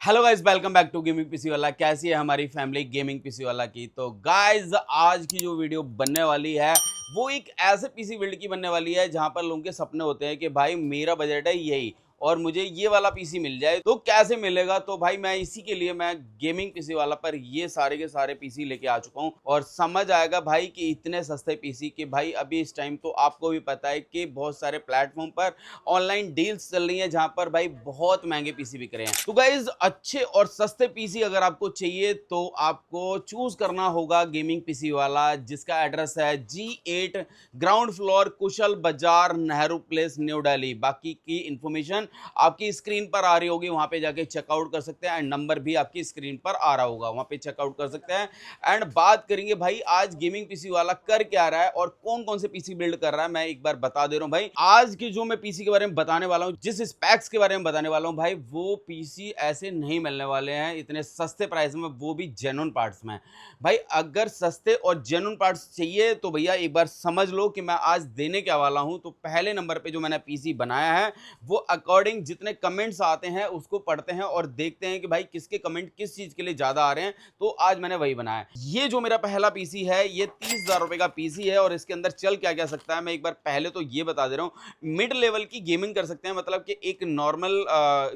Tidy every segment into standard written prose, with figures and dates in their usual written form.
Hello guys, welcome back to gaming PC वाला। कैसी है हमारी फैमिली गेमिंग पीसी वाला की। तो गाइस आज की जो वीडियो बनने वाली है वो एक ऐसे पीसी बिल्ड की बनने वाली है जहां पर लोगों के सपने होते हैं कि भाई मेरा बजट है यही और मुझे ये वाला पीसी मिल जाए। तो कैसे मिलेगा? तो भाई मैं इसी के लिए मैं गेमिंग पीसी वाला पर ये सारे के सारे पीसी लेके आ चुका हूँ और समझ आएगा भाई कि इतने सस्ते पीसी कि भाई अभी इस टाइम तो आपको भी पता है कि बहुत सारे प्लेटफॉर्म पर ऑनलाइन डील्स चल रही है जहां पर भाई बहुत महंगे पीसी बिक रहे हैं। तो गाइज अच्छे और सस्ते पीसी अगर आपको चाहिए तो आपको चूज करना होगा गेमिंग पीसी वाला, जिसका एड्रेस है G8 ग्राउंड फ्लोर कुशल बाजार नेहरू प्लेस न्यू दिल्ली। बाकी की इंफॉर्मेशन आपकी स्क्रीन पर आ रही होगी, वहां पे जाके चेकआउट कर सकते हैं एंड नंबर भी आपकी स्क्रीन पर आ रहा होगा, वहां पे चेकआउट कर सकते हैं। एंड बात करेंगे भाई आज गेमिंग पीसी वाला कर क्या रहा है और कौन कौन से पीसी बिल्ड कर रहा है। मैं एक बार बता दे रहा हूं भाई, आज की जो मैं पीसी के बारे में बताने वाला हूं, जिस स्पेक्स के बारे में बताने वाला हूं भाई, वो पीसी ऐसे नहीं मिलने वाले हैं इतने सस्ते प्राइस में, वो भी जेन्युइन पार्ट्स में। भाई अगर सस्ते और जेन्युइन पार्ट्स चाहिए तो भैया एक बार समझ लो कि मैं आज देने क्या वाला हूं। तो पहले नंबर पे जो मैंने पीसी बनाया है वो अकॉर्डिंग जितने कमेंट्स आते हैं उसको पढ़ते हैं और देखते हैं कि भाई किसके कमेंट किस चीज के लिए ज्यादा आ रहे हैं, तो आज मैंने वही बनाया है। ये जो मेरा पहला पीसी है ये 30,000 रुपए का पीसी है और इसके अंदर चल क्या क्या सकता है मैं एक बार पहले तो ये बता दे रहा हूं। मिड लेवल की गेमिंग कर सकते हैं, मतलब कि एक नॉर्मल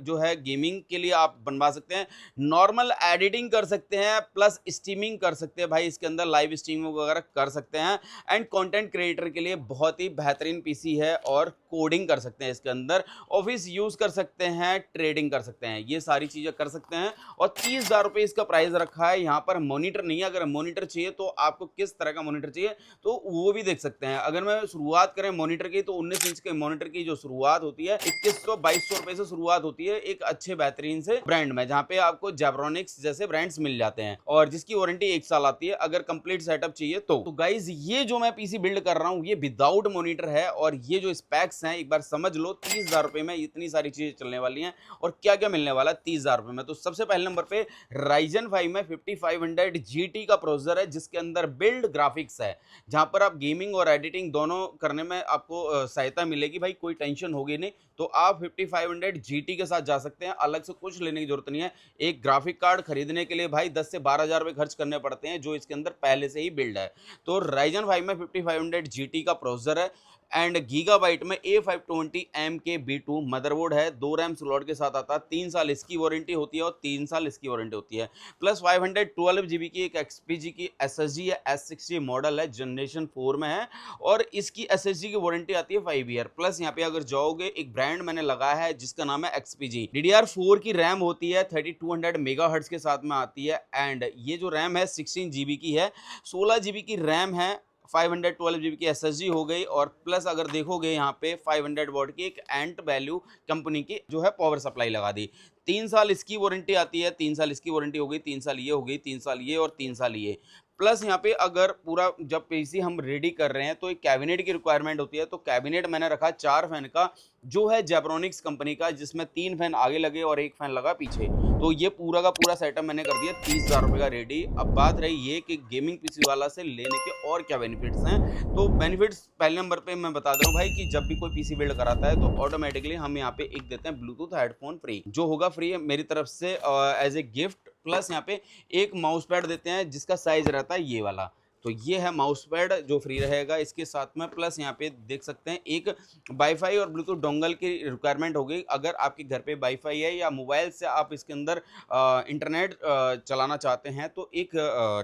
जो है गेमिंग के लिए आप बनवा सकते हैं, नॉर्मल एडिटिंग कर सकते हैं, प्लस स्ट्रीमिंग कर सकते हैं भाई, इसके अंदर लाइव स्ट्रीमिंग वगैरह कर सकते हैं। एंड कंटेंट क्रिएटर के लिए बहुत ही बेहतरीन पीसी है और कोडिंग कर सकते हैं इसके अंदर, ऑफिस यूज कर सकते हैं, ट्रेडिंग कर सकते हैं, ये सारी चीजें कर सकते हैं। और 30,000 रुपए इसका प्राइस रखा है। यहाँ पर मॉनिटर नहीं है, अगर मॉनिटर चाहिए तो आपको किस तरह का मॉनिटर चाहिए तो वो भी देख सकते हैं। अगर मैं शुरुआत करें मॉनिटर की तो 19 इंच के मॉनिटर की जो शुरुआत होती है 2100-2200 रुपए से शुरुआत होती है एक अच्छे बेहतरीन से ब्रांड में, जहां पे आपको जेब्रोनिक्स जैसे ब्रांड्स मिल जाते हैं और जिसकी वारंटी 1 साल आती है अगर कंप्लीट सेटअप चाहिए तो गाइज ये जो मैं पीसी बिल्ड कर रहा हूं ये विदाउट मॉनिटर है और ये जो स्पेक्स हैं एक बार समझ लो। 30,000 रुपए में इतनी सारी चीजें चलने वाली हैं और क्या क्या मिलने वाला है 30,000 रुपए में। तो सबसे पहले नंबर पे Ryzen 5 में 5500 GT का प्रोसेसर है जिसके अंदर बिल्ड ग्राफिक्स है, जहां पर आप गेमिंग और एडिटिंग दोनों करने में आपको सहायता मिलेगी भाई, कोई टेंशन होगी नहीं। तो आप 5500 GT के साथ जा सकते हैं, अलग से कुछ लेने की जरूरत नहीं है। एक ग्राफिक कार्ड खरीदने के लिए भाई 10 से 12,000 रुपए खर्च करने पड़ते हैं जो इसके अंदर पहले से ही बिल्ड है। तो Ryzen 5 में 5500 GT का प्रोसेसर है एंड गीगाबाइट में A520M के B2 मदरबोर्ड है, 2 रैम स्लॉट के साथ आता है, 3 साल इसकी वारंटी होती है और 3 साल इसकी वारंटी होती है। प्लस 512 GB की एक XPG की SSD है, S60 मॉडल है, जनरेशन 4 में है और इसकी SSD की वारंटी आती है 5 ईयर। प्लस यहाँ पे अगर जाओगे एक ब्रांड मैंने लगाया है जिसका नाम है XPG, DDR4 की रैम होती है, 3200 मेगाहर्ट्ज के साथ में आती है एंड ये जो रैम है 16 GB की है, 16 GB की रैम है, 512 GB की SSD हो गई और प्लस अगर देखोगे यहाँ पे 500 वॉट की एक एंट वैल्यू कंपनी की जो है पावर सप्लाई लगा दी। 3 साल इसकी वारंटी आती है, 3 साल इसकी वारंटी हो गई, 3 साल ये हो गई, 3 साल ये और 3 साल ये। प्लस यहाँ पे अगर पूरा जब पीसी हम रेडी कर रहे हैं तो एक कैबिनेट की रिक्वायरमेंट होती है, तो कैबिनेट मैंने रखा 4 फैन का जो है जेब्रोनिक्स कंपनी का, जिसमें 3 फैन आगे लगे और 1 फैन लगा पीछे। तो ये पूरा का पूरा सेटअप मैंने कर दिया 30,000 रुपए का रेडी। अब बात रही ये कि गेमिंग पीसी वाला से लेने के और क्या बेनिफिट्स हैं। तो बेनिफिट्स पहले नंबर पे मैं बता दे रहा हूँ भाई कि जब भी कोई पीसी बिल्ड कराता है तो ऑटोमेटिकली हम यहाँ पे एक देते हैं ब्लूटूथ हेडफोन फ्री, जो होगा फ्री मेरी तरफ से एज ए गिफ्ट। प्लस यहाँ पे एक माउस पैड देते हैं जिसका साइज रहता है ये वाला, तो ये है माउस पैड जो फ्री रहेगा इसके साथ में। प्लस यहाँ पे देख सकते हैं एक वाईफाई और ब्लूटूथ डोंगल की रिक्वायरमेंट होगी, अगर आपके घर पे वाईफाई है या मोबाइल से आप इसके अंदर इंटरनेट चलाना चाहते हैं तो एक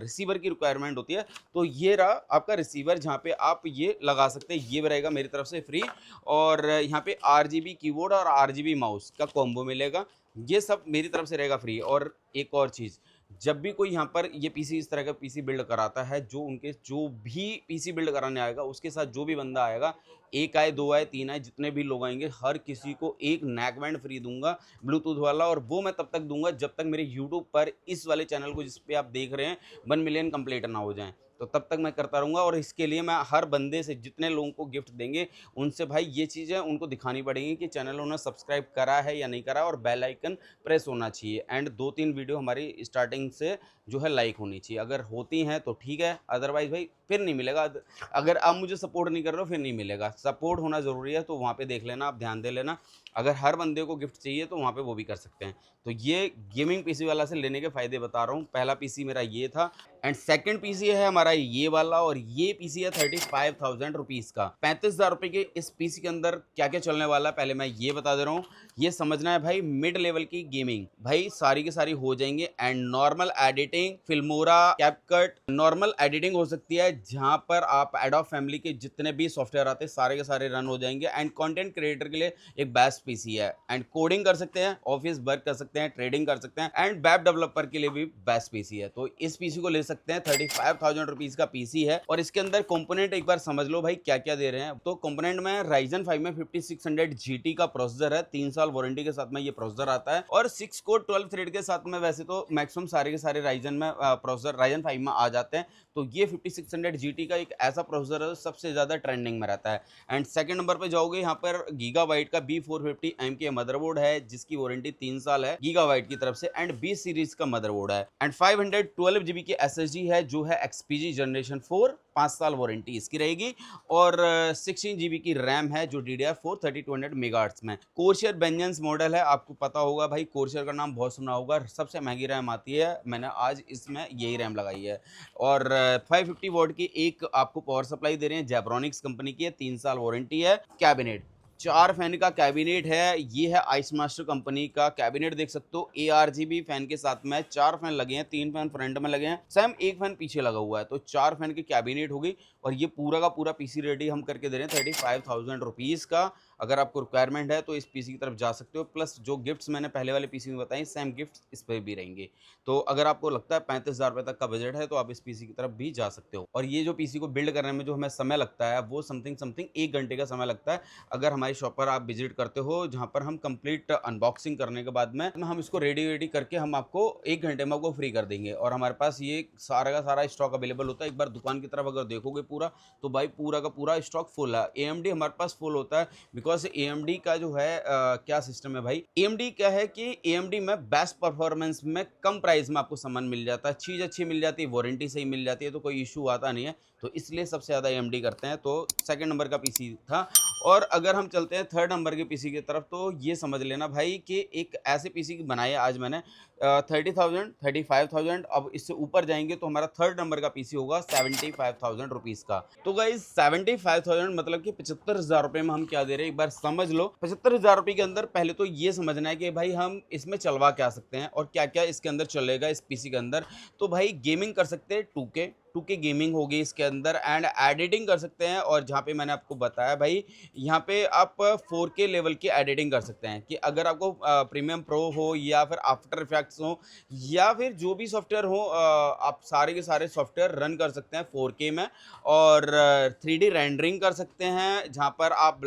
रिसीवर की रिक्वायरमेंट होती है। तो ये रहा आपका रिसीवर जहाँ पे आप ये लगा सकते हैं, ये रहेगा मेरी तरफ से फ्री। और यहाँ पे RGB कीबोर्ड और RGB माउस का कॉम्बो मिलेगा, ये सब मेरी तरफ से रहेगा फ्री। और एक और चीज़, जब भी कोई यहाँ पर ये पीसी इस तरह का पीसी बिल्ड कराता है, जो भी पीसी बिल्ड कराने आएगा उसके साथ जो भी बंदा आएगा, 1 आए 2 आए 3 आए जितने भी लोग आएंगे, हर किसी को एक नेकबैंड फ्री दूंगा ब्लूटूथ वाला। और वो मैं तब तक दूंगा जब तक मेरे यूट्यूब पर इस वाले चैनल को जिस पे आप देख रहे हैं 1 मिलियन कंप्लीट ना हो जाए, तो तब तक मैं करता रहूँगा। और इसके लिए मैं हर बंदे से जितने लोगों को गिफ्ट देंगे उनसे भाई ये चीज़ें उनको दिखानी पड़ेगी कि चैनल उन्होंने सब्सक्राइब करा है या नहीं करा और बेल आइकन प्रेस होना चाहिए एंड 2-3 वीडियो हमारी स्टार्टिंग से जो है लाइक होनी चाहिए। अगर होती हैं तो ठीक है, अदरवाइज भाई फिर नहीं मिलेगा। अगर आप मुझे सपोर्ट नहीं कर रहे हो फिर नहीं मिलेगा। सपोर्ट होना ज़रूरी है, तो वहाँ पे देख लेना, आप ध्यान दे लेना। अगर हर बंदे को गिफ्ट चाहिए तो वहाँ पे वो भी कर सकते हैं। तो ये गेमिंग पीसी वाला से लेने के फ़ायदे बता रहा हूँ। पहला पीसी मेरा ये था एंड सेकंड पीसी है हमारा ये वाला, और ये पीसी है 35,000 रुपीज़ का। 35,000 रुपये के इस पीसी के अंदर क्या क्या चलने वाला है पहले मैं ये बता दे रहा हूँ। ये समझना है भाई, मिड लेवल की गेमिंग भाई सारी की सारी हो जाएंगे, and normal editing, Filmora, CapCut, normal editing हो सकती है जहां पर आप एडोब फैमिली के जितने भी सॉफ्टवेयर आते हैं सारे के सारे रन हो जाएंगे। एंड कंटेंट क्रिएटर के लिए एक बेस्ट पीसी है, एंड कोडिंग कर सकते हैं, ऑफिस वर्क कर सकते हैं, ट्रेडिंग कर सकते हैं, एंड वेब डेवलपर के लिए भी बेस्ट पीसी है। तो इस पीसी को ले सकते हैं। 35,000 रुपीज का पीसी है, और इसके अंदर कंपोनेंट एक बार समझ लो भाई क्या क्या दे रहे हैं। तो कंपोनेंट में Ryzen 5 में 5600 GT का प्रोसेसर है, 3 साल वारंटी के साथ में ये प्रोसेसर आता है, और 6 कोर 12 थ्रेड के साथ में वैसे तो मैक्सिमम सारे के सारे Ryzen में प्रोसेसर Ryzen 5 में आ जाते हैं। तो ये 5600 GT का एक ऐसा प्रोसेसर है सबसे ज्यादा ट्रेंडिंग में रहता है। एंड सेकंड नंबर पे जाओगे, यहाँ पर गीगाबाइट का B450M के मदरबोर्ड है जिसकी वारंटी 3 साल है गीगाबाइट की तरफ से, एंड B सीरीज का मदरबोर्ड है, एंड 512 GB की SSD है जो है XPG जनरेशन 4, 5 साल वारंटी इसकी रहेगी, और 16 GB की रैम है जो DDR4 3200 मेगाहर्ट्ज में। कोर्सर वेंजेंस मॉडल है, आपको पता होगा भाई, कोर्सर का नाम बहुत सुना होगा, सबसे महंगी रैम आती है, मैंने आज इसमें यही रैम लगाई है। और 550 वॉट की एक आपको पावर सप्लाई दे रहे हैं, जेब्रॉनिक्स कंपनी की है, 3 साल वारंटी है। कैबिनेट 4 फैन का कैबिनेट है, ये है आइस मास्टर कंपनी का कैबिनेट, देख सकते हो ARGB फैन के साथ में 4 फैन लगे हैं, 3 फैन फ्रंट में लगे हैं, सेम एक फैन पीछे लगा हुआ है, तो 4 फैन की कैबिनेट होगी। और ये पूरा का पूरा पीसी रेडी हम करके दे रहे हैं 35,000 रुपीज़ का। अगर आपको रिक्वायरमेंट है तो इस पीसी की तरफ जा सकते हो, प्लस जो गिफ्ट्स मैंने पहले वाले पीसी में बताई सेम गिफ्ट्स इस पर भी रहेंगे। तो अगर आपको लगता है 35,000 रुपये तक का बजट है तो आप इस पीसी की तरफ भी जा सकते हो। और ये जो पीसी को बिल्ड करने में जो हमें समय लगता है वो समथिंग 1 घंटे का समय लगता है। अगर हमारी शॉप पर आप विजिट करते हो, जहाँ पर हम कंप्लीट अनबॉक्सिंग करने के बाद में हम इसको रेडी करके हम आपको 1 घंटे में आपको फ्री कर देंगे। और हमारे पास ये सारा का सारा स्टॉक अवेलेबल होता है। एक बार दुकान की तरफ अगर देखोगे पूरा, तो भाई पूरा का पूरा स्टॉक फुल है। AMD हमारे पास फुल होता है, बिकॉज AMD का जो है क्या सिस्टम है भाई, AMD क्या है कि AMD में बेस्ट परफॉर्मेंस में कम प्राइस में आपको सामान मिल जाता है, चीज़ अच्छी मिल जाती है, वारंटी सही मिल जाती है, तो कोई इशू आता नहीं है। तो इसलिए सबसे ज़्यादा AMD करते हैं। तो सेकंड नंबर का पीसी था। और अगर हम चलते हैं थर्ड नंबर के पीसी की तरफ, तो ये समझ लेना भाई कि एक ऐसे पीसी बनाया आज मैंने 30,000 35,000, अब इससे ऊपर जाएंगे तो हमारा थर्ड नंबर का पीसी होगा 75,000 रुपीज़ का। तो गाइस 75,000 मतलब कि 75,000 रुपये में हम क्या दे रहे हैं, एक बार समझ लो। 75,000 रुपये के अंदर पहले तो ये समझना है कि भाई हम इसमें चलवा क्या सकते हैं और क्या क्या इसके अंदर चलेगा इस पीसी के अंदर। तो भाई गेमिंग कर सकते हैं, 2K गेमिंग होगी इसके अंदर, एंड एडिटिंग कर सकते हैं। और जहाँ पे मैंने आपको बताया भाई, यहाँ पे आप 4K लेवल की एडिटिंग कर सकते हैं कि अगर आपको प्रीमियम प्रो हो या फिर आफ्टर इफेक्ट्स हो या फिर जो भी सॉफ्टवेयर हो, आप सारे के सारे सॉफ्टवेयर रन कर सकते हैं 4K में। और 3D रेंडरिंग कर सकते हैं जहाँ पर आप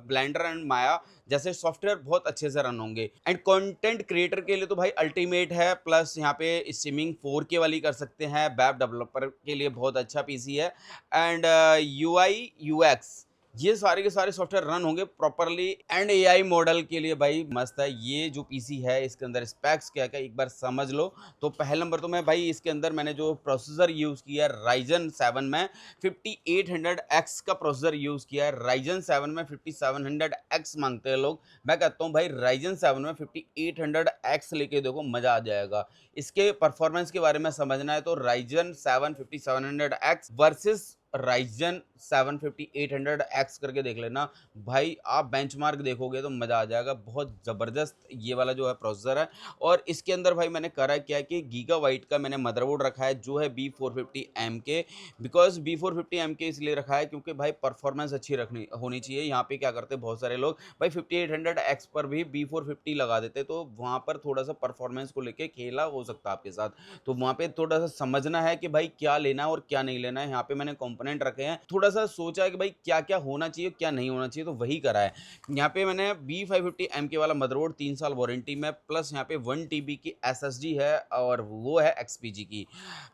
ब्लेंडर एंड माया जैसे सॉफ्टवेयर बहुत अच्छे से रन होंगे। एंड कंटेंट क्रिएटर के लिए तो भाई अल्टीमेट है, प्लस यहाँ पे स्ट्रीमिंग 4K वाली कर सकते हैं। वेब डेवलपर के लिए बहुत अच्छा पीसी है। एंड UI UX ये सारे के सारे सॉफ्टवेयर रन होंगे प्रॉपरली। एंड AI मॉडल के लिए भाई मस्त है। ये जो पीसी है इसके अंदर स्पेक्स क्या क्या एक बार समझ लो। तो पहले नंबर तो मैं भाई इसके अंदर मैंने जो प्रोसेसर यूज़ किया है Ryzen 7 में 5800X का प्रोसेसर यूज़ किया है। Ryzen 7 में 5700X मांगते हैं लोग, मैं कहता हूँ भाई Ryzen 7 में 5800X लेके देखो, मज़ा आ जाएगा। इसके परफॉर्मेंस के बारे में समझना है तो Ryzen 7 5700X versus Ryzen 7 5800X करके देख लेना भाई, आप बेंचमार्क देखोगे तो मज़ा आ जाएगा। बहुत ज़बरदस्त ये वाला जो है प्रोसेसर है। और इसके अंदर भाई मैंने करा क्या कि गीगाबाइट का मैंने मदरबोर्ड रखा है जो है B450M के। बिकॉज B450M के इसलिए रखा है क्योंकि भाई परफॉर्मेंस अच्छी रखनी होनी चाहिए। यहाँ पे क्या करते हैं बहुत सारे लोग भाई 5800X पर भी B450 लगा देते, तो वहाँ पर थोड़ा सा परफॉर्मेंस को लेके खेला हो सकता है आपके साथ। तो वहाँ पे थोड़ा सा समझना है कि भाई क्या लेना है और क्या नहीं लेना है। यहाँ पे मैंने कंपोनेंट रखे हैं, थोड़ा सा सोचा है कि भाई क्या क्या होना चाहिए क्या नहीं होना चाहिए, तो वही करा है। यहाँ पे मैंने B550M के वाला मदरबोर्ड 3 साल वारंटी में, प्लस यहाँ पे 1 TB की SSD है और वो है XPG की।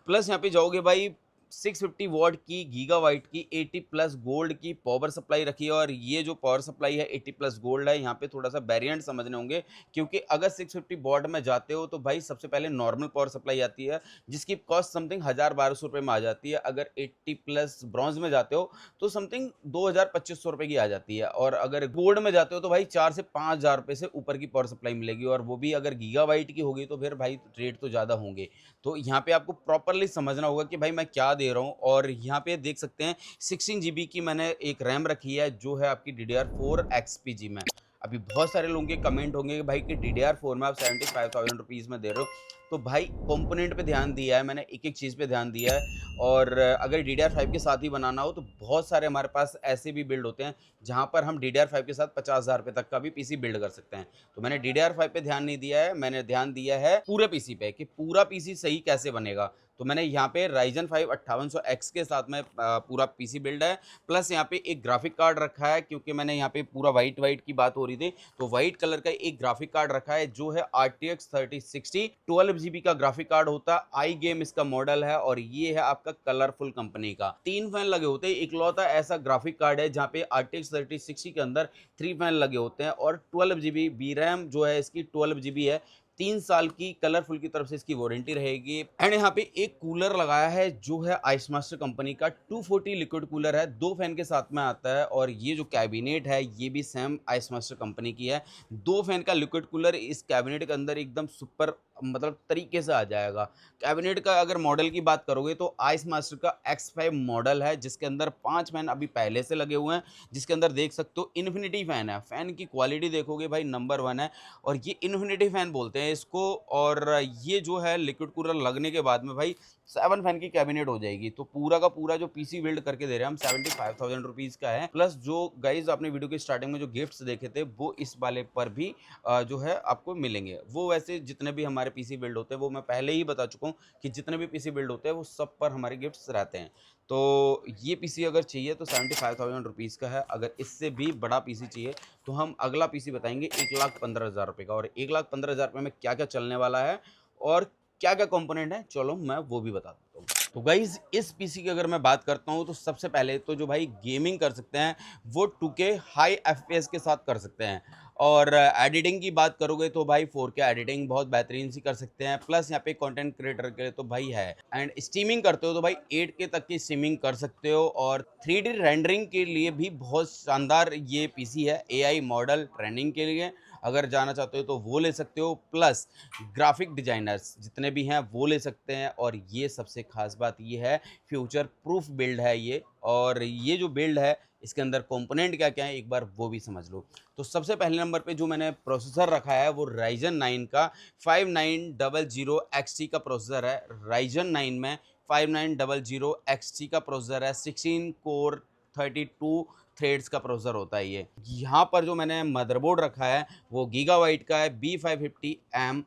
प्लस यहाँ पे जाओगे भाई 650 वॉट की गीगाबाइट की 80 प्लस गोल्ड की पावर सप्लाई रखी है। और ये जो पावर सप्लाई है 80 प्लस गोल्ड है, यहाँ पे थोड़ा सा वेरिएंट समझने होंगे, क्योंकि अगर 650 वॉट में जाते हो तो भाई सबसे पहले नॉर्मल पावर सप्लाई आती है जिसकी कॉस्ट समथिंग 1000-1200 रुपये में आ जाती है। अगर 80 प्लस ब्रॉन्ज में जाते हो तो समथिंग 2000-2500 रुपये की आ जाती है। और अगर गोल्ड में जाते हो तो भाई 4 से 5000 रुपये से ऊपर की पावर सप्लाई मिलेगी, और वो भी अगर गीगाबाइट की होगी तो फिर भाई रेट तो ज़्यादा होंगे। तो यहाँ पे आपको प्रॉपरली समझना होगा कि भाई मैं क्या दे रहा हूँ। और यहाँ पे देख सकते हैं 16 जीबी की मैंने एक रैम रखी है जो है आपकी DDR4 XPG में। अभी बहुत सारे लोगों के कमेंट होंगे कि भाई कि DDR4 में आप 75,000 रुपीज़ में दे रहे हो। तो भाई कंपोनेंट पे ध्यान दिया है मैंने, एक-एक चीज़ पे ध्यान दिया है। और अगर DDR5 के साथ ही बनाना हो तो बहुत सारे हमारे पास ऐसे भी बिल्ड होते हैं जहाँ पर हम DDR5 के साथ 50,000 रुपये तक का भी पीसी बिल्ड कर सकते हैं। तो मैंने DDR5 पे ध्यान नहीं दिया है, मैंने ध्यान दिया है पूरे पीसी पे कि पूरा पीसी सही कैसे बनेगा। तो मैंने यहाँ पे Ryzen 5 5800X के साथ में पूरा पीसी बिल्ड है, प्लस यहाँ पे एक ग्राफिक कार्ड रखा है, क्योंकि मैंने यहाँ पे पूरा वाइट की बात हो रही थी तो वाइट कलर का एक ग्राफिक कार्ड रखा है जो है RTX 3060 12 जीबी का ग्राफिक कार्ड होता है। आई गेम इसका मॉडल है और ये है आपका कलरफुल कंपनी का। 3 फैन लगे होते हैं, इकलौता ऐसा ग्राफिक कार्ड है जहाँ पे RTX 3060 के अंदर 3 फैन लगे होते हैं। और 12 जीबी VRAM जो है इसकी 12 जीबी है। 3 साल की कलरफुल की तरफ से इसकी वारंटी रहेगी। एंड यहाँ पे एक कूलर लगाया है जो है आइस मास्टर कंपनी का 240 लिक्विड कूलर है, 2 फैन के साथ में आता है। और ये जो कैबिनेट है ये भी सेम आइस मास्टर कंपनी की है। 2 फैन का लिक्विड कूलर इस कैबिनेट के अंदर एकदम सुपर मतलब तरीके से आ जाएगा। कैबिनेट का अगर मॉडल की बात करोगे तो आइस मास्टर का X5 मॉडल है जिसके अंदर 5 फैन अभी पहले से लगे हुए हैं, जिसके अंदर देख सकते हो इन्फिनिटी फैन है। फैन की क्वालिटी देखोगे भाई नंबर 1 है, और ये इन्फिनिटी फैन बोलते हैं इसको। और ये जो है लिक्विड कूलर लगने के बाद में भाई 7 फैन की कैबिनेट हो जाएगी। तो पूरा का पूरा जो पीसी बिल्ड करके दे रहे हैं हम 75,000 रुपीज़ का है। प्लस जो गाइज आपने वीडियो के स्टार्टिंग में जो गिफ्ट्स देखे थे वो इस वाले पर भी जो है आपको मिलेंगे। वो वैसे जितने भी हमारे पीसी बिल्ड होते हैं वो मैं पहले ही बता चुका हूँ कि जितने भी पीसी बिल्ड होते हैं वो सब पर हमारे गिफ्ट्स रहते हैं। तो ये पीसी अगर चाहिए तो 75,000 रुपीज़ का है। अगर इससे भी बड़ा पीसी चाहिए तो हम अगला पीसी बताएंगे 1,15,000 रुपये का। और 1,15,000 रुपये में क्या क्या चलने वाला है और क्या क्या कंपोनेंट है, चलो मैं वो भी बता देता हूँ। तो गाइज इस पीसी की अगर मैं बात करता हूँ तो सबसे पहले तो जो भाई गेमिंग कर सकते हैं वो 2K हाई FPS के साथ कर सकते हैं। और एडिटिंग की बात करोगे तो भाई 4K एडिटिंग बहुत बेहतरीन सी कर सकते हैं। प्लस यहाँ पे कंटेंट क्रिएटर के लिए तो भाई है। एंड स्ट्रीमिंग करते हो तो भाई 8K तक की स्ट्रीमिंग कर सकते हो। और 3D रेंडरिंग के लिए भी बहुत शानदार ये पीसी है। AI मॉडल ट्रेनिंग के लिए अगर जाना चाहते हो तो वो ले सकते हो। प्लस ग्राफिक डिजाइनर्स जितने भी हैं वो ले सकते हैं। और ये सबसे खास बात ये है फ्यूचर प्रूफ बिल्ड है ये। और ये जो बिल्ड है इसके अंदर कंपोनेंट क्या क्या है एक बार वो भी समझ लो। तो सबसे पहले नंबर पे जो मैंने प्रोसेसर रखा है वो Ryzen 9 का 5900 XT का प्रोसेसर है। Ryzen 9 में 5900 XT का प्रोसेसर है। 16 कोर 32 थ्रेड्स का प्रोसेसर होता है ये। यहाँ पर जो मैंने मदरबोर्ड रखा है वो गीगाबाइट का है B550M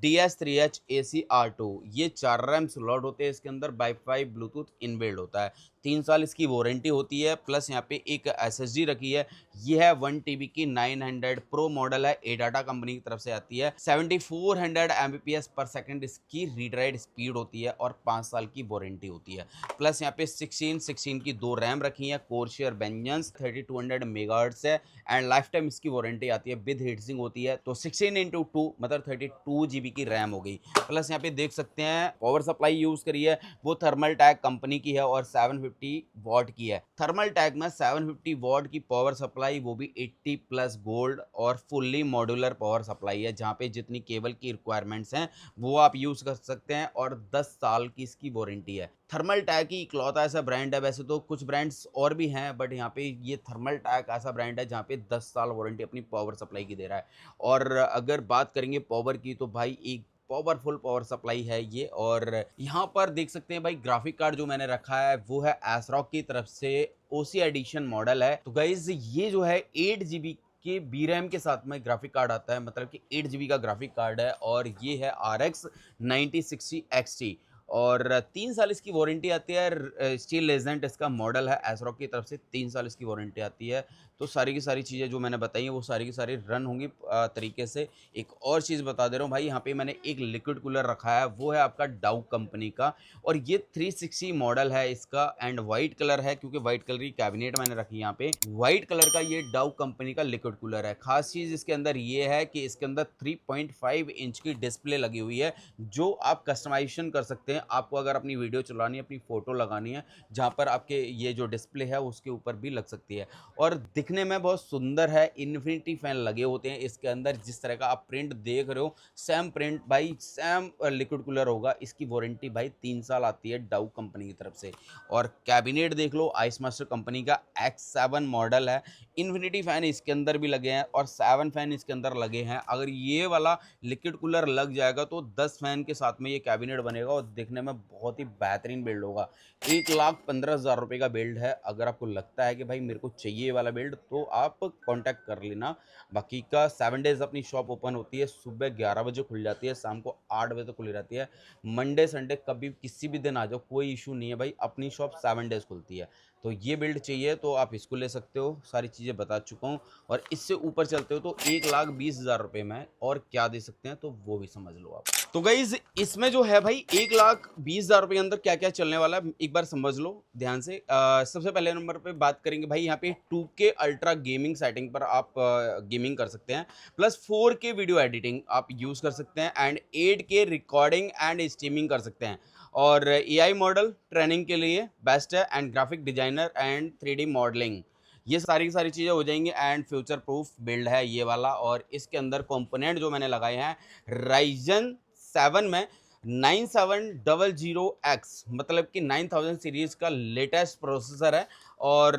DS3H AC-R2। ये 4 रैम स्लॉट होते हैं इसके अंदर, वाईफाई ब्लूटूथ इनबिल्ड होता है। 3 साल इसकी वारंटी होती है। प्लस यहाँ पे एक SSD रखी है, ये है 1 TB की 900 प्रो मॉडल है, एडाटा कंपनी की तरफ से आती है। 7400 Mbps पर सेकंड इसकी रीड राइट स्पीड होती है और 5 साल की वारंटी होती है। प्लस यहाँ पे 16 की 2 रैम रखी है, कोरशेयर वेंजेंस 3200 मेगाहर्ट्ज है। एंड लाइफ टाइम इसकी वारंटी आती है, विद हीट सिंक होती है। तो 16x2 मतलब 32 GB की रैम हो गई। प्लस यहाँ पे देख सकते हैं पावर सप्लाई यूज करी है वो थर्मल टैग कंपनी की है और 750 वॉट की है। थर्मल टैग में 750 वॉट की पावर सप्लाई, वो भी 80 प्लस गोल्ड और फुल्ली मॉड्यूलर पावर सप्लाई है, जहाँ पे जितनी केबल की रिक्वायरमेंट्स हैं वो आप यूज कर सकते हैं। और 10 साल की इसकी वारंटी है। थर्मल टैग की इकलौता ऐसा ब्रांड है, वैसे तो कुछ ब्रांड्स और भी हैं बट यहाँ पे ये थर्मल टैग ऐसा ब्रांड है जहाँ पे 10 साल वारंटी अपनी पावर सप्लाई की दे रहा है। और अगर बात करेंगे पावर की तो भाई एक पावरफुल पावर सप्लाई है ये। और यहाँ पर देख सकते हैं भाई ग्राफिक कार्ड जो मैंने रखा है वो है एसरॉक की तरफ से OC एडिशन मॉडल है। तो गाइज ये जो है 8 GB के VRAM के साथ में ग्राफिक कार्ड आता है, मतलब कि 8 GB का ग्राफिक कार्ड है। और ये है RX 9060 XT। और 3 साल इसकी वारंटी आती है। स्टील लेजेंड इसका मॉडल है, एसरॉक की तरफ से 3 साल इसकी वारंटी आती है। तो सारी की सारी चीज़ें जो मैंने बताई हैं वो सारी की सारी रन होंगी तरीके से। एक और चीज़ बता दे रहा हूँ भाई, यहाँ पे मैंने एक लिक्विड कूलर रखा है, वो है आपका डाउ कंपनी का, और ये 360 मॉडल है इसका एंड वाइट कलर है, क्योंकि वाइट कलर की कैबिनेट मैंने रखी है यहाँ पे। वाइट कलर का ये डाउ कंपनी का लिक्विड कूलर है। खास चीज़ इसके अंदर ये है कि इसके अंदर 3.5 इंच की डिस्प्ले लगी हुई है, जो आप कस्टमाइजेशन कर सकते हैं। आपको अगर अपनी वीडियो चलानी है, अपनी फ़ोटो लगानी है, जहाँ पर आपके ये जो डिस्प्ले है उसके ऊपर भी लग सकती है, और दिखने में बहुत सुंदर है। इन्फिनिटी फैन लगे होते हैं इसके अंदर, जिस तरह का आप प्रिंट देख रहे हो सेम प्रिंट भाई सेम लिक्विड कूलर होगा। इसकी वारंटी भाई 3 साल आती है डाउ कंपनी की तरफ से। और कैबिनेट देख लो, आइस मास्टर कंपनी का X7 मॉडल है। इन्फिनिटी फैन इसके अंदर भी लगे हैं और 7 फैन इसके अंदर लगे हैं। अगर ये वाला लिक्विड कूलर लग जाएगा तो 10 फैन के साथ में ये कैबिनेट बनेगा और दिखने में बहुत ही बेहतरीन बिल्ड होगा। 1,15,000 रुपये का बिल्ड है। अगर आपको लगता है कि भाई मेरे को चाहिए ये वाला बिल्ड, तो आप कांटेक्ट कर लेना। बाकी का 7 डेज अपनी शॉप ओपन होती है, सुबह 11 बजे खुल जाती है, शाम को 8 बजे तक खुली रहती है। मंडे संडे कभी किसी भी दिन आ जाओ, कोई इशू नहीं है भाई, अपनी शॉप 7 डेज खुलती है। तो ये बिल्ड चाहिए तो आप इसको ले सकते हो। सारी चीज़ें बता चुका हूँ, और इससे ऊपर चलते हो तो 1,20,000 रुपये में और क्या दे सकते हैं, तो वो भी समझ लो आप। तो गाइज इसमें जो है भाई 1,20,000 रुपये के अंदर क्या क्या चलने वाला है एक बार समझ लो ध्यान से। सबसे पहले नंबर पे बात करेंगे भाई, यहाँ पे 2K अल्ट्रा गेमिंग सेटिंग पर आप गेमिंग कर सकते हैं, प्लस 4K वीडियो एडिटिंग आप यूज़ कर सकते हैं, and 8K recording and streaming कर सकते हैं। और AI मॉडल ट्रेनिंग के लिए बेस्ट है, and graphic designer and 3D modelling, ये सारी की सारी चीज़ें हो जाएंगी। एंड फ्यूचर प्रूफ बिल्ड है ये वाला। और इसके अंदर कंपोनेंट जो मैंने लगाए हैं Ryzen 7 में 9700X, मतलब कि 9000 सीरीज़ का लेटेस्ट प्रोसेसर है। और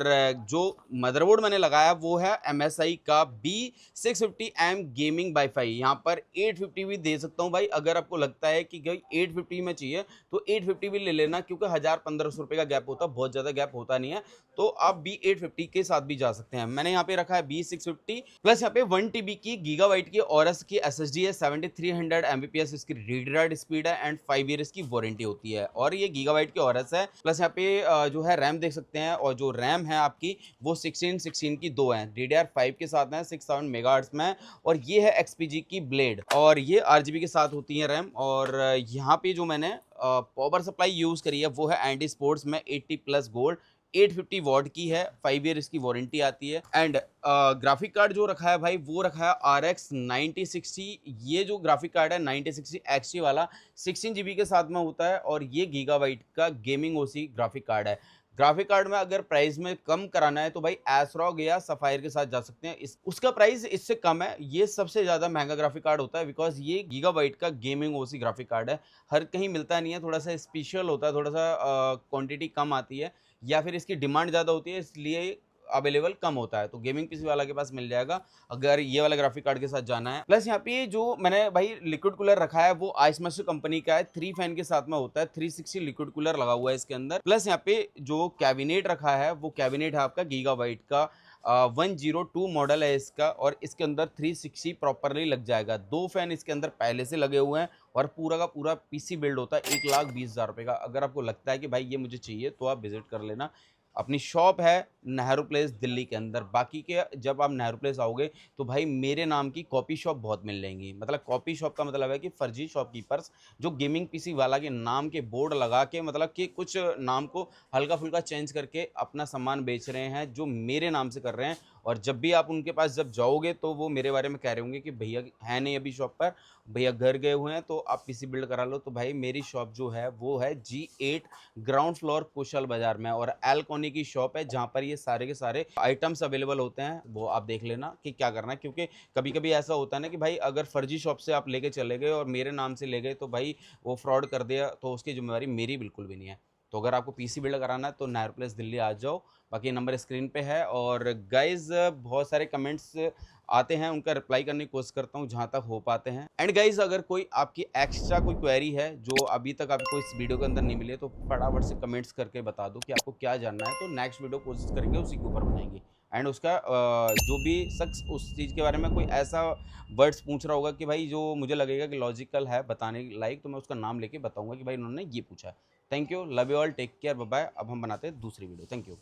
जो मदरबोर्ड मैंने लगाया वो है MSI का B650M गेमिंग वाईफाई। यहाँ पर 850 भी दे सकता हूँ भाई, अगर आपको लगता है कि भाई 850 में चाहिए तो 850 भी ले लेना, क्योंकि 1,000-1,500 रुपये का गैप होता है, बहुत ज़्यादा गैप होता नहीं है। तो आप B850 के साथ भी जा सकते हैं। मैंने यहाँ पे रखा है B650, प्लस यहाँ पे 1 TB की गीगाबाइट की औरस की SSD है, 7300 Mbps इसकी रीड राइट स्पीड है, एंड 5 ईयर की वारंटी होती है। और ये गीगाबाइट की औरस है। प्लस यहाँ पे जो है रैम देख सकते हैं, और जो रैम है आपकी वो 16 की 2 हैं, DDR5 के साथ हैं, 6000 मेगाहर्ट्ज में। और ये है XPG की ब्लेड, और ये RGB के साथ होती है रैम। और यहाँ पे जो मैंने पावर सप्लाई यूज़ करी है वो है एंटी स्पोर्ट्स में 80+ गोल्ड, 850 वॉट की है, 5 ईयर इसकी वारंटी आती है। एंड ग्राफिक कार्ड जो रखा है भाई वो रखा है RX 9060। ये जो ग्राफिक कार्ड है 9060 XT वाला 16 GB के साथ में होता है, और ये गीगाबाइट का गेमिंग OC ग्राफिक कार्ड है। ग्राफिक कार्ड में अगर प्राइस में कम कराना है तो भाई एसरॉग या सफायर के साथ जा सकते हैं, उसका प्राइस इससे कम है। ये सबसे ज़्यादा महंगा ग्राफिक कार्ड होता है, बिकॉज ये गीगाबाइट का गेमिंग OC ग्राफिक कार्ड है। हर कहीं मिलता नहीं है, थोड़ा सा स्पेशल होता है, थोड़ा सा क्वांटिटी कम आती है, या फिर इसकी डिमांड ज़्यादा होती है, इसलिए अवेलेबल कम होता है। तो गेमिंग पीसी वाला के पास मिल जाएगा अगर ये वाला ग्राफिक कार्ड के साथ जाना है। प्लस यहाँ पे जो मैंने भाई लिक्विड कूलर रखा है वो आइस मास्टर कंपनी का है, 3 फैन के साथ में होता है, 360 लिक्विड कूलर लगा हुआ है इसके अंदर। प्लस यहाँ पे जो कैबिनेट रखा है वो कैबिनेट है आपका गीगाबाइट का 102 मॉडल है इसका, और इसके अंदर 360 प्रॉपरली लग जाएगा। 2 फैन इसके अंदर पहले से लगे हुए हैं, और पूरा का पूरा पीसी बिल्ड होता है 1,20,000 रुपये का। अगर आपको लगता है कि भाई ये मुझे चाहिए तो आप विजिट कर लेना। अपनी शॉप है नेहरू प्लेस दिल्ली के अंदर। बाकी के जब आप नेहरू प्लेस आओगे तो भाई मेरे नाम की कॉपी शॉप बहुत मिल जाएंगी। मतलब कॉपी शॉप का मतलब है कि फर्जी शॉपकीपर्स जो गेमिंग पीसी वाला के नाम के बोर्ड लगा के, मतलब कि कुछ नाम को हल्का फुल्का चेंज करके अपना सामान बेच रहे हैं, जो मेरे नाम से कर रहे हैं। और जब भी आप उनके पास जब जाओगे तो वो मेरे बारे में कह रहे होंगे कि भैया है नहीं अभी शॉप पर, भैया घर गए हुए हैं, तो आप पीसी बिल्ड करा लो। तो भाई मेरी शॉप जो है वो है G8 ग्राउंड फ्लोर कुशल बाजार में, और एल कोनी की शॉप है, जहाँ पर ये सारे के सारे आइटम्स अवेलेबल होते हैं। वो आप देख लेना कि क्या करना है, क्योंकि कभी कभी ऐसा होता है ना कि भाई अगर फर्जी शॉप से आप लेके चले गए और मेरे नाम से ले गए तो भाई वो फ्रॉड कर दिया, तो उसकी जिम्मेवारी मेरी बिल्कुल भी नहीं है। तो अगर आपको पीसी बिल्ड कराना है तो नेहरू प्लेस दिल्ली आ जाओ। बाकी नंबर स्क्रीन पे है। और गाइज बहुत सारे कमेंट्स आते हैं, उनका रिप्लाई करने की कोशिश करता हूँ जहाँ तक हो पाते हैं। एंड गाइज अगर कोई आपकी एक्स्ट्रा कोई क्वेरी है जो अभी तक आपको इस वीडियो के अंदर नहीं मिली है, तो फटाफट से कमेंट्स करके बता दो कि आपको क्या जानना है, तो नेक्स्ट वीडियो कोशिश करेंगे उसी के ऊपर बनाएंगे। एंड उसका जो भी शख्स उस चीज़ के बारे में कोई ऐसा वर्ड्स पूछ रहा होगा कि भाई जो मुझे लगेगा कि लॉजिकल है बताने लायक, तो मैं उसका नाम लेके बताऊंगा कि भाई उन्होंने ये पूछा है। Thank you, love you all, take care, bye bye. अब हम बनाते हैं दूसरी वीडियो। Thank you.